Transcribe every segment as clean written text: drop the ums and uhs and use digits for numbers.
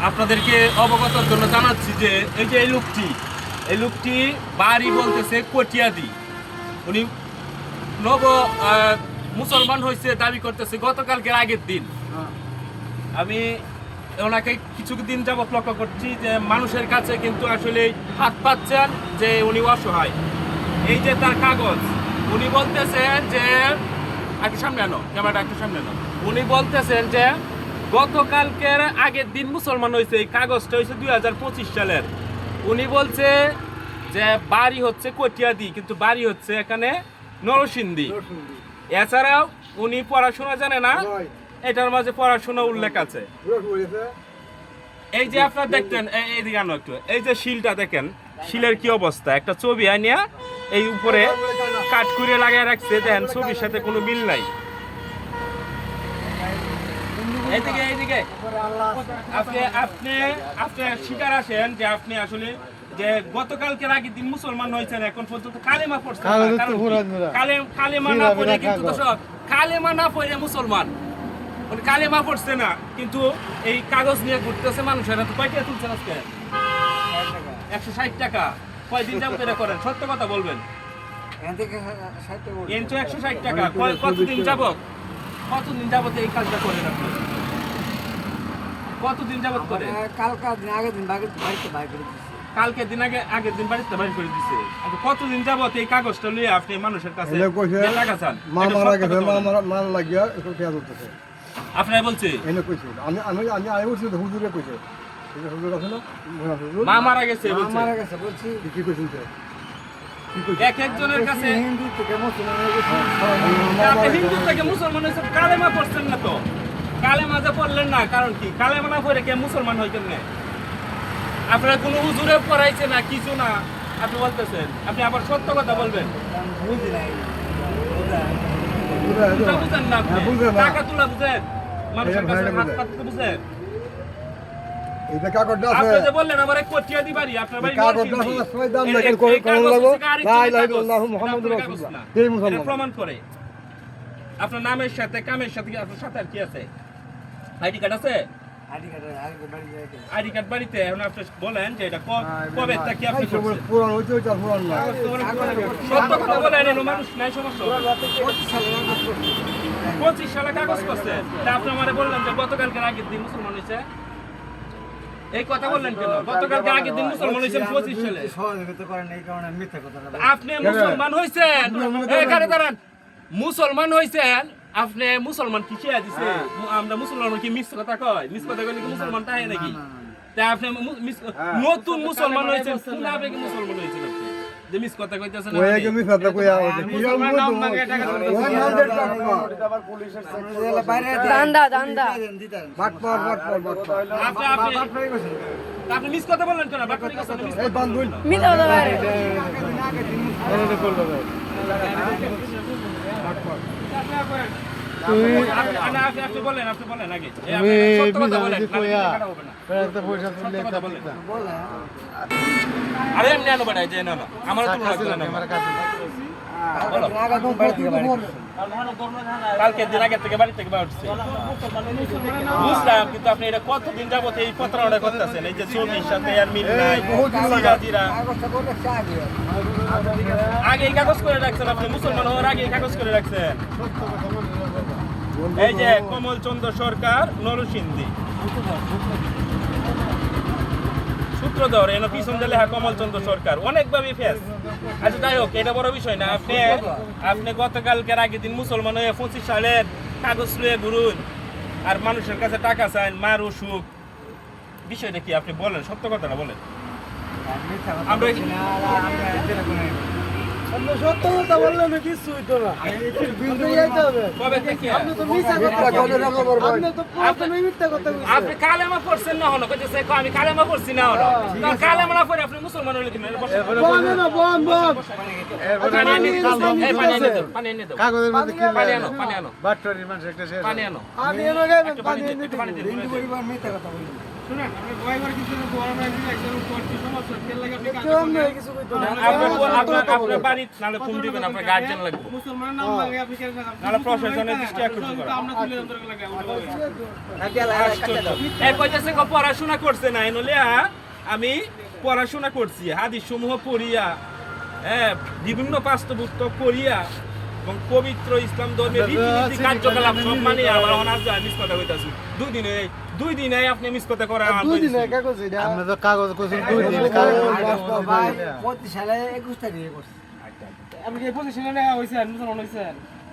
আপনাদেরকে অবগতর জন্য জানাচ্ছি যে এই যে এই লোকটি বাড়ি বলতেছে কটিয়াদি। উনি নব মুসলমান হয়েছে দাবি করতেছে গতকালকের আগের দিন। আমি ওনাকে কিছুদিন যাবত লক্ষ্য করছি যে মানুষের কাছে কিন্তু আসলে হাত পাচ্ছেন যে উনি অসহায়। এই যে তার কাগজ, উনি বলতেছেন যে একটু সামনে আনো, ক্যামেরাটা একটু সামনে আনো। উনি বলতেছেন যে গতকালকের আগের দিন মুসলমান হয়েছে। এই কাগজটা হয়েছে 2025 সালের। উনি বলছে যে বাড়ি হচ্ছে কটিয়াদি, কিন্তু বাড়ি হচ্ছে এখানে নরসিংদী। এছাড়াও উনি পড়াশোনা জানে না, এটার মাঝে পড়াশোনা উল্লেখ আছে। এই যে আপনারা দেখতেন, এইদিকে আনো একটু, এই যে শিলটা দেখেন, শিলের কি অবস্থা, একটা ছবি আনিয়া এই উপরে কাট করে লাগিয়ে রাখছে। দেন ছবির সাথে কোনো মিল নাই। এইদিকে আপনি আপনি আপনি স্বীকার আসেন যে আপনি আসলে যে গতকালকের আগের দিন মুসলমান হয়েছেন, এখন পর্যন্ত কালেমা পড়ছেন। কালেমা না পড়ে কিন্তু দর্শক, কালেমা না পড়ে মুসলমান, কালেমা পড়ছে না, কিন্তু এই কাগজ নিয়ে ঘুরতেছে মানুষের। কয়টা তুলছেন আজকে? 160 টাকা। কয়দিন যাবত এটা করেন? সত্য কথা বলবেন। 160 টাকা। কতদিন যাবত এই কাজটা করেন আপনি? কতদিন যাবত করে? কালকের দিন আগের দিন বাড়িতে বাইর করে দিছে। কতদিন যাবত এই কাগজটা নিয়ে আপনি মানুষের কাছে টাকা চান? আপনারা বলছে মা মারা গেছে এক একজনের কাছে। হিন্দু থেকে মুসলমান হয়েছে, কালেমা পড়ছেন না তো? কালেমা যে পড়লেন না, কারণ কি? কালেমা না পড়ে কে মুসলমান হয় কেমনে? আপনারা কোনো হুজুরে পড়াইছে না, কিছু না, আপনি বলতেছেন। আপনি আবার সত্য কথা বলবেন। বুঝেন না আপনি? টাকা তোলা বুঝেন, মানুষের কাছে হাত পাততে বুঝেন। আপনি যে বললেন আমার এক কটিয়াদি বাড়ি, আপনার বাড়ি প্রমাণ করে আপনার নামের সাথে কামের সাথে আপনার সাথে আর কি আছে? আইডি কার্ড আছে? আইডি কার্ড বাড়িতে। এখন আপনি বলেন যে এটা কবে থেকে আপনি করছেন? সত্য কথা বলেন, মানুষ নাই সমস্যা। 25 সালে কাগজ করছেন, তা আপনি আমারে বললেন যে গতকালকের আগের দিন মুসলমান হয়েছে। এই কথা বললেন কেন? গতকালকে আগের দিন মুসলমান হয়েছেন 25 সালে। আপনি মুসলমান হয়েছেন, এখানে দাঁড়ান, মুসলমান হয়েছেন আপনি। মুসলমান কি শিয়া দিছে? আমরা মুসলমান কি মিস কথা কয়? মিস কথা কইলে কি মুসলমান তাই নাকি? তাই আপনি নতুন মুসলমান হয়েছেন, কোন আবেগে মুসলমান হয়েছেন আপনি যে মিস কথা কইতেছেন? ওই আগে মিস কথা কইয়া দান্দা বাটপার আপনি মিস কথা বললেন কেন? বাটপার কথা এই বান্ধুন মিস কথা বাইরে এটা করলো ভাই বাটপার। আপনি বলেন আগে। আরে এমনি আনো বাড়াই যে না আমার কালকের দিন আগের থেকে বাড়ি থেকে বাড়ছে বুঝলাম, কিন্তু আপনি এটা কতদিন যাবত এই প্রতারণা করতেছেন? এই যে ছবির সাথে আর মিল নাই, আগে এই কাগজ করে রাখছেন আপনি, মুসলমান হওয়ার আগে এই কাগজ করে রাখছেন। এই যে কমল চন্দ্র সরকার, নরসিংদী সূত্রধর, এনে পিছন দিয়ে লেখা কমল চন্দ্র সরকার, অনেকভাবে ফেস। আচ্ছা যাই হোক, এটা বড় বিষয় না। আপনি গতকালকের আগের দিন মুসলমান হয়ে 25 সালের কাগজ লুয়ে ঘুরুন আর মানুষের কাছে টাকা চান, মার অসুখ, বিষয়টা কি? আপনি বলেন, সত্য কথাটা বলেন। সত্য কথা বললে না কিছু হইতো না। আপনি কালেমা পড়ছেন না হলো, আমি কালেমা পড়ছি না হলো, কালেমা না পড়ে আপনি মুসলমান হলে কিনা? কাগজের মধ্যে পানি আনো। শুনেন আপনি ভয় করে কিছু না বড় না একজন করতে সমস্যা তেল লাগে আপনি কাজ কেউ করেন নেই কিছু কইতো না আপনার বাড়ি নাহলে ফোন দিবেন আপনার গার্জিয়ান লাগবে মুসলমানের নাম লাগে আপনি কেন নাহলে প্রশাসনের দৃষ্টি আকর্ষণ করা। আমরা তুলে ধরে লাগে এই কইতেছে গো পড়াশোনা করছে না এনলে আমি পড়াশোনা করছি হাদিস সমূহ পড়িয়া বিভিন্ন পাঠ্যপুস্তক পড়িয়া এবং পবিত্র ইসলাম ধর্মের রীতিনীতি কার্যকলাপ সব মানে আমার অনার্স যায় মিস কথা কইতাছি দুই দিনে আপনি মিস কথা করা দুই দিন কাগজ এটা আপনি তো কাগজ কোচিং 2 দিন কাগজ ভাই 25 সালে 21 তারিখে করছে আপনি কি পজিশনে নেওয়া হইছেন মুসলমান হইছেন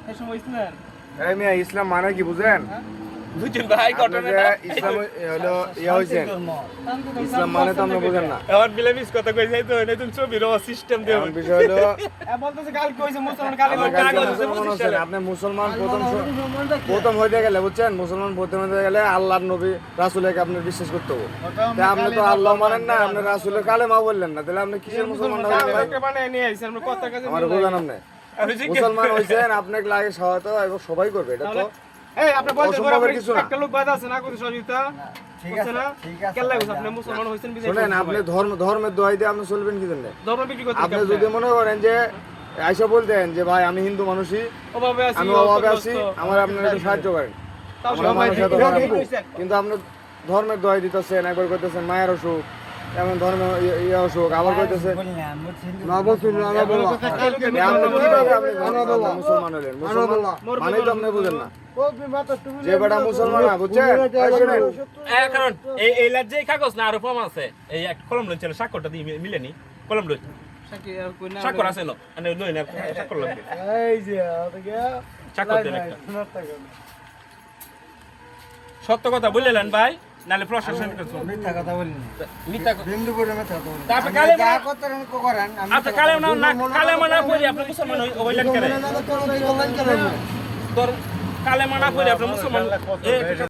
এই সময় হইছেন এই মিয়া ইসলাম মানে কি বুঝেন দুইজন ভাই আপনি যে ইসলাম হলো ইয়া হইছেন ইসলাম মানে তো আপনি বুঝেন না আমার বিলে মিস কথা কই যাই তো নতুন ছবির সিস্টেম দেব এখন বিষয় হলো বলতেছে কাল কইছে মুসলমান কালে আমার কাছে মুসলমান আছেন, আপনি মুসলমান প্রথম হইতে গেলে বুঝছেন মুসলমান প্রথম হইতে গেলে আল্লাহর নবী রাসূলকে আপনি বিশ্বাস করতে হবে তা আপনি তো আল্লাহ মানেন না আপনি রাসূলের কালেমা বললেন না তাহলে আপনি কিসের মুসলমান হলেন ভাই কালে বানায় নিয়ে আইছেন আমরা কথা কাজে আমার বুঝেন আপনি মুসলমান হইছেন আপনাকে লাগে সহায়তা এবং সবাই করবে এটা তো এই আপনি বলতে অসম্ভবের কিছু না। একটা লোক বাদ আছে না কোন সহযোগিতা ঠিক আছে না কেল্লা কইছে আপনি মুসলমান হইছেন বিজয় শুনেন আপনি ধর্মের দোহাই দিয়ে আপনি চলবেন কি জন্য ধর্ম বিক্রি করতে আপনি যদি মনে করেন যে আইসা বলতেন যে ভাই আমি হিন্দু মানুষই অভাবে আছি আমি অভাবে আছি আমার আপনারা একটু সাহায্য করেন তাও আমরা সবাই মানুষের ঠিক তো আছে। খারাপ। কিন্তু আপনি ধর্মের দোহাই দিতেছেন একবার কইতেছেন মায়ের অসুখ এমন ধর্ম ইয়ে অসুখ আবার কইতেছেন না বলছিল না বলা আপনি কিভাবে আপনি মুসলমান হলেন মুসলমান মানে তো আপনি বুঝেন না ও বিমাতা তুমি যে বেটা মুসলমান না বুঝছেন এই শুনেন কারণ এই যে কাগজ না আরো প্রমাণ আছে এই এক কলম লইছিল স্বাক্ষরটা দিয়ে মিলেনি কলম লই স্বাক্ষর আছে না মানে লই না স্বাক্ষর লাগবে এই যে ওদিকে স্বাক্ষর দেন একটা সত্য কথা বললেন ভাই নালে প্রশাসনের কাছে মিথ্যা কথা বলি মিথ্যা কথা। হিন্দু করে মিথ্যা কথা বলি তারপরে কালে যা করতেন করেন আমি আচ্ছা কালে না পড়ি আপনি মুসলমান হইলেন কেন মনে না করতে বলেন কেন তোর কালে মানা পড়ি আপনি মুসলমান